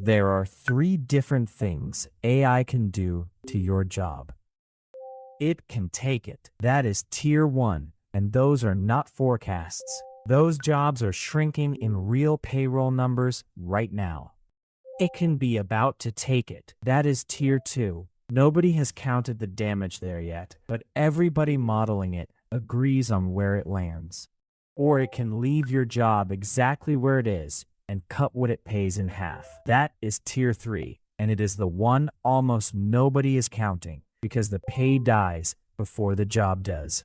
There are three different things AI can do to your job. It can take it. That is tier 1, and those are not forecasts. Those jobs are shrinking in real payroll numbers right now. It can be about to take it. That is tier 2. Nobody has counted the damage there yet, but everybody modeling it agrees on where it lands. Or it can leave your job exactly where it is and cut what it pays in half. That is tier 3, and it is the one almost nobody is counting because the pay dies before the job does.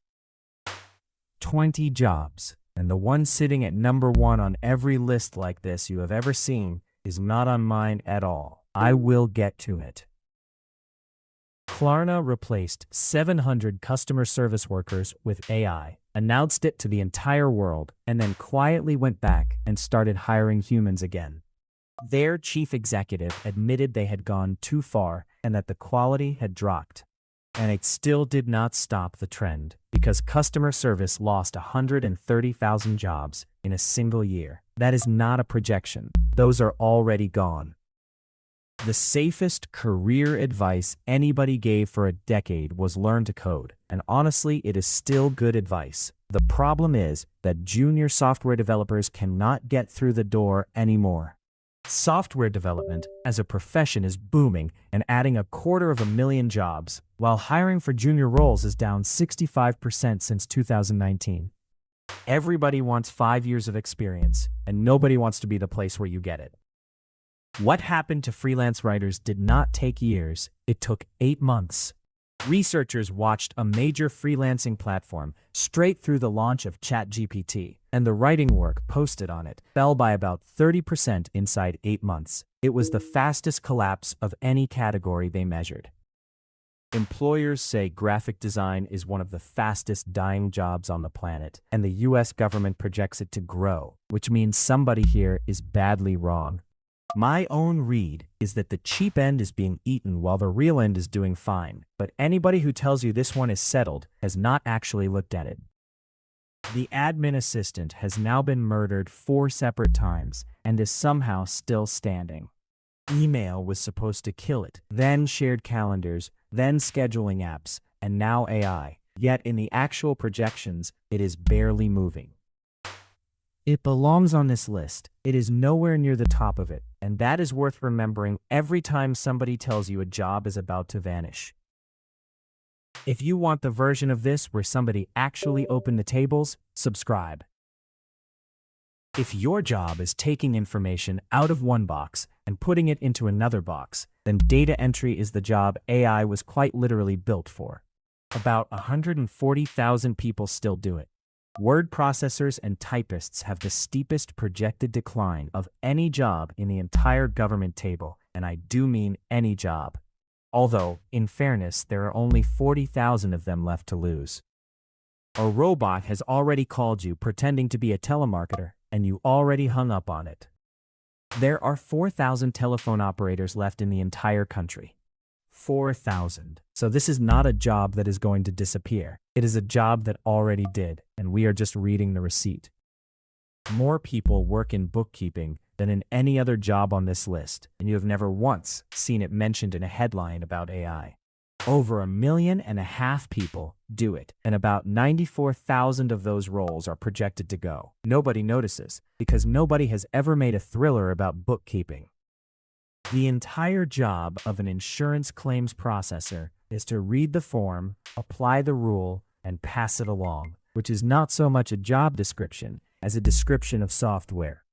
20 jobs, and the one sitting at number 1 on every list like this you have ever seen is not on mine at all. I will get to it. Klarna replaced 700 customer service workers with AI, announced it to the entire world, and then quietly went back and started hiring humans again. Their chief executive admitted they had gone too far and that the quality had dropped. And it still did not stop the trend, because customer service lost 130,000 jobs in a single year. That is not a projection. Those are already gone. The safest career advice anybody gave for a decade was learn to code, and honestly, it is still good advice. The problem is that junior software developers cannot get through the door anymore. Software development as a profession is booming and adding 250,000 jobs, while hiring for junior roles is down 65% since 2019. Everybody wants 5 years of experience, and nobody wants to be the place where you get it. What happened to freelance writers did not take years, it took 8 months. Researchers watched a major freelancing platform straight through the launch of ChatGPT, and the writing work posted on it fell by about 30% inside 8 months. It was the fastest collapse of any category they measured. Employers say graphic design is one of the fastest dying jobs on the planet, and the US government projects it to grow, which means somebody here is badly wrong. My own read is that the cheap end is being eaten while the real end is doing fine, but anybody who tells you this one is settled has not actually looked at it. The admin assistant has now been murdered 4 separate times and is somehow still standing. Email was supposed to kill it, then shared calendars, then scheduling apps, and now AI. Yet in the actual projections, it is barely moving. It belongs on this list. It is nowhere near the top of it, and that is worth remembering every time somebody tells you a job is about to vanish. If you want the version of this where somebody actually opened the tables, subscribe. If your job is taking information out of one box and putting it into another box, then data entry is the job AI was quite literally built for. About 140,000 people still do it. Word processors and typists have the steepest projected decline of any job in the entire government table, and I do mean any job. Although, in fairness, there are only 40,000 of them left to lose. A robot has already called you pretending to be a telemarketer, and you already hung up on it. There are 4,000 telephone operators left in the entire country. 4,000. So this is not a job that is going to disappear. It is a job that already did, and we are just reading the receipt. More people work in bookkeeping than in any other job on this list, and you have never once seen it mentioned in a headline about AI. Over 1.5 million people do it, and about 94,000 of those roles are projected to go. Nobody notices, because nobody has ever made a thriller about bookkeeping. The entire job of an insurance claims processor is to read the form, apply the rule, and pass it along, which is not so much a job description as a description of software.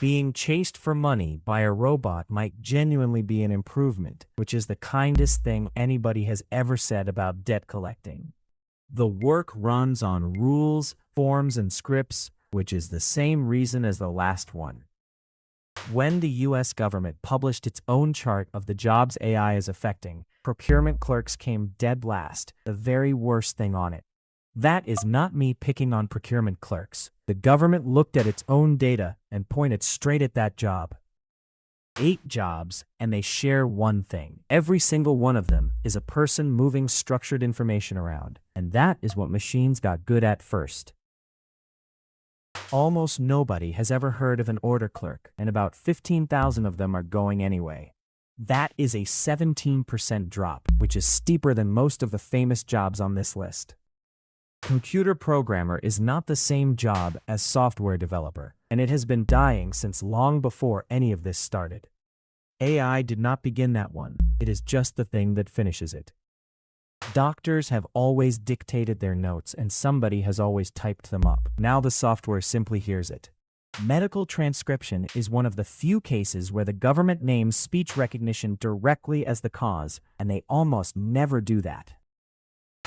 Being chased for money by a robot might genuinely be an improvement, which is the kindest thing anybody has ever said about debt collecting. The work runs on rules, forms, and scripts, which is the same reason as the last one. When the US government published its own chart of the jobs AI is affecting, procurement clerks came dead last, the very worst thing on it. That is not me picking on procurement clerks. The government looked at its own data and pointed straight at that job. 8 jobs, and they share one thing. Every single one of them is a person moving structured information around, and that is what machines got good at first. Almost nobody has ever heard of an order clerk, and about 15,000 of them are going anyway. That is a 17% drop, which is steeper than most of the famous jobs on this list. Computer programmer is not the same job as software developer, and it has been dying since long before any of this started. AI did not begin that one, it is just the thing that finishes it. Doctors have always dictated their notes and somebody has always typed them up. Now the software simply hears it. Medical transcription is one of the few cases where the government names speech recognition directly as the cause, and they almost never do that.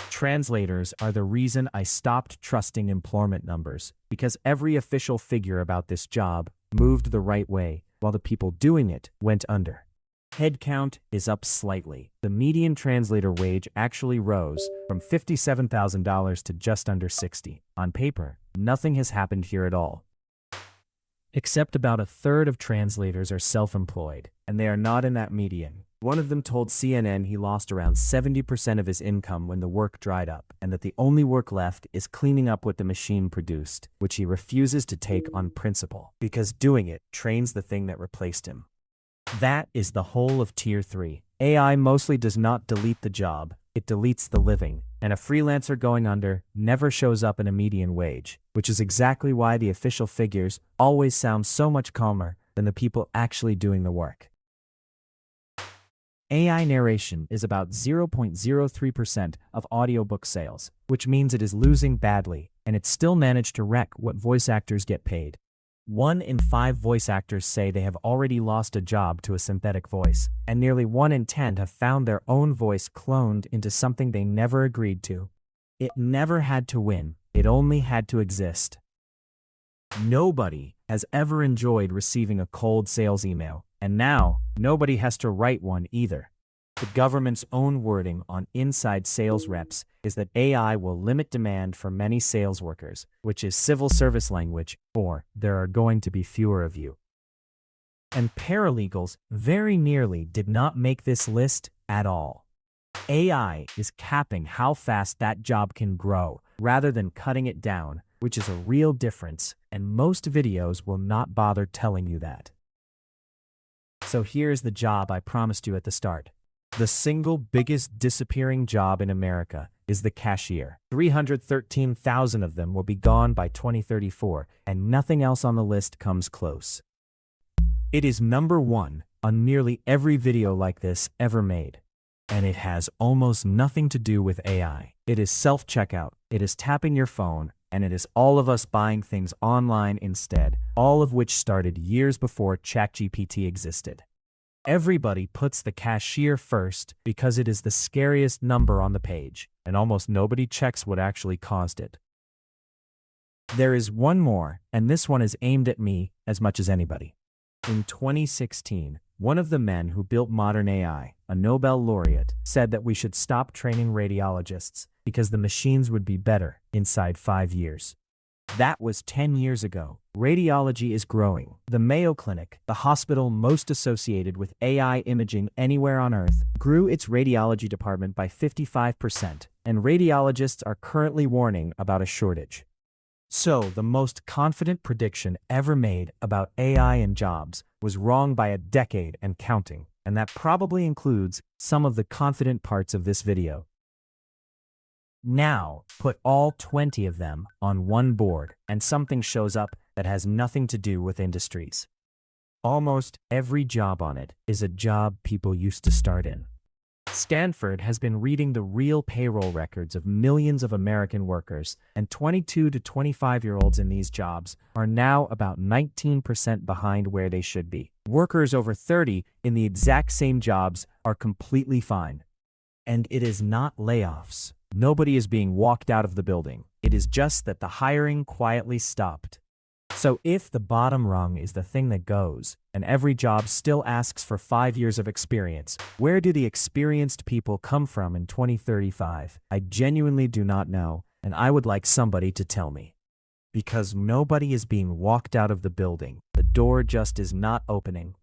Translators are the reason I stopped trusting employment numbers, because every official figure about this job moved the right way, while the people doing it went under. Headcount is up slightly. The median translator wage actually rose from $57,000 to just under $60,000. On paper, nothing has happened here at all. Except about a third of translators are self-employed, and they are not in that median. One of them told CNN he lost around 70% of his income when the work dried up, and that the only work left is cleaning up what the machine produced, which he refuses to take on principle, because doing it trains the thing that replaced him. That is the whole of Tier 3. AI mostly does not delete the job, it deletes the living, and a freelancer going under never shows up in a median wage, which is exactly why the official figures always sound so much calmer than the people actually doing the work. AI narration is about 0.03% of audiobook sales, which means it is losing badly, and it still managed to wreck what voice actors get paid. 1 in 5 voice actors say they have already lost a job to a synthetic voice, and nearly 1 in 10 have found their own voice cloned into something they never agreed to. It never had to win, it only had to exist. Nobody has ever enjoyed receiving a cold sales email, and now nobody has to write one either. The government's own wording on inside sales reps is that AI will limit demand for many sales workers, which is civil service language for there are going to be fewer of you. And paralegals very nearly did not make this list at all. AI is capping how fast that job can grow rather than cutting it down, which is a real difference, and most videos will not bother telling you that. So here's the job I promised you at the start. The single biggest disappearing job in America is the cashier. 313,000 of them will be gone by 2034, and nothing else on the list comes close. It is number 1 on nearly every video like this ever made. And it has almost nothing to do with AI. It is self-checkout, it is tapping your phone, and it is all of us buying things online instead, all of which started years before ChatGPT existed. Everybody puts the cashier first because it is the scariest number on the page, and almost nobody checks what actually caused it. There is one more, and this one is aimed at me as much as anybody. In 2016, one of the men who built modern AI, a Nobel laureate, said that we should stop training radiologists because the machines would be better inside 5 years. That was 10 years ago. Radiology is growing. The Mayo Clinic, the hospital most associated with AI imaging anywhere on Earth, grew its radiology department by 55%, and radiologists are currently warning about a shortage. So, the most confident prediction ever made about AI and jobs was wrong by a decade and counting, and that probably includes some of the confident parts of this video. Now, put all 20 of them on one board, and something shows up that has nothing to do with industries. Almost every job on it is a job people used to start in. Stanford has been reading the real payroll records of millions of American workers, and 22 to 25-year-olds in these jobs are now about 19% behind where they should be. Workers over 30 in the exact same jobs are completely fine. And it is not layoffs. Nobody is being walked out of the building. It is just that the hiring quietly stopped. So if the bottom rung is the thing that goes, and every job still asks for 5 years of experience, where do the experienced people come from in 2035? I genuinely do not know, and I would like somebody to tell me. Because nobody is being walked out of the building. The door just is not opening.